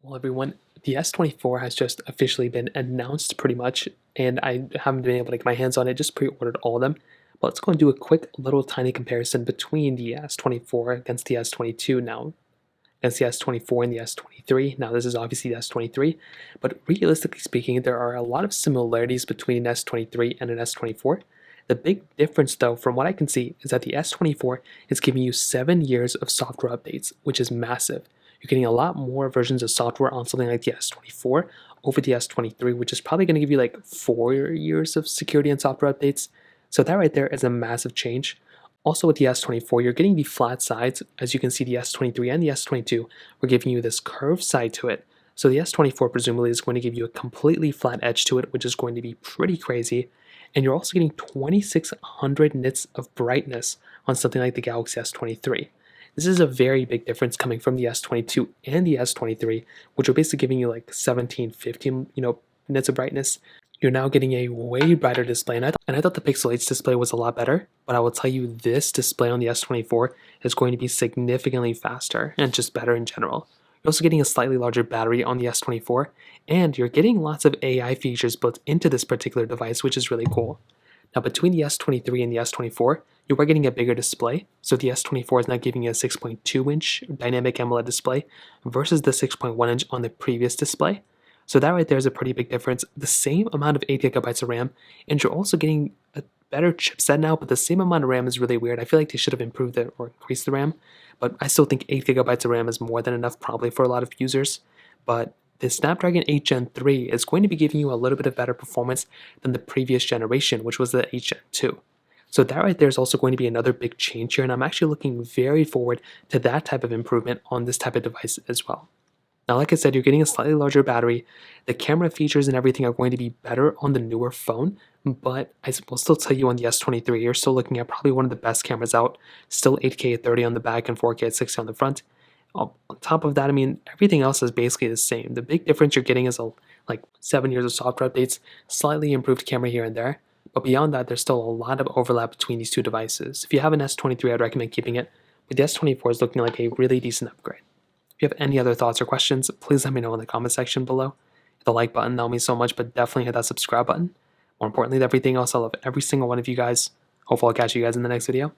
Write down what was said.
Well, everyone, the S24 has just officially been announced pretty much, and I haven't been able to get my hands on it, just pre-ordered all of them. But let's go and do a quick little tiny comparison between the S24 against the S22 now, against the S24 and the S23. Now, this is obviously the S23, but realistically speaking, there are a lot of similarities between an S23 and an S24. The big difference, though, from what I can see, is that the S24 is giving you 7 years of software updates, which is massive. You're getting a lot more versions of software on something like the S24 over the S23, which is probably going to give you like 4 years of security and software updates. So that right there is a massive change. Also with the S24, you're getting the flat sides. As you can see, the S23 and the S22 were giving you this curved side to it. So the S24 presumably is going to give you a completely flat edge to it, which is going to be pretty crazy. And you're also getting 2600 nits of brightness on something like the Galaxy S23. This is a very big difference coming from the S22 and the S23, which are basically giving you like 17, 15, nits of brightness. You're now getting a way brighter display, and I thought the Pixel 8's display was a lot better, but I will tell you this display on the S24 is going to be significantly faster and just better in general. You're also getting a slightly larger battery on the S24, and you're getting lots of AI features built into this particular device, which is really cool. Now, between the S23 and the S24, you are getting a bigger display. So the S24 is now giving you a 6.2-inch dynamic AMOLED display versus the 6.1-inch on the previous display. So that right there is a pretty big difference. The same amount of 8 gigabytes of RAM, and you're also getting a better chipset now, but the same amount of RAM is really weird. I feel like they should have improved it or increased the RAM, but I still think 8 gigabytes of RAM is more than enough probably for a lot of users. But the Snapdragon 8 Gen 3 is going to be giving you a little bit of better performance than the previous generation, which was the 8 Gen 2. So that right there is also going to be another big change here, and I'm actually looking very forward to that type of improvement on this type of device as well. Now, like I said, you're getting a slightly larger battery. The camera features and everything are going to be better on the newer phone, but I will still tell you on the S23, you're still looking at probably one of the best cameras out. Still 8K at 30 on the back and 4K at 60 on the front. On top of that, I mean, everything else is basically the same. The big difference you're getting is like 7 years of software updates, slightly improved camera here and there. But beyond that, there's still a lot of overlap between these two devices. If you have an S23, I'd recommend keeping it, but the S24 is looking like a really decent upgrade. If you have any other thoughts or questions, please let me know in the comment section below. Hit the like button, that will mean so much, but definitely hit that subscribe button. More importantly than everything else, I love every single one of you guys. Hopefully I'll catch you guys in the next video.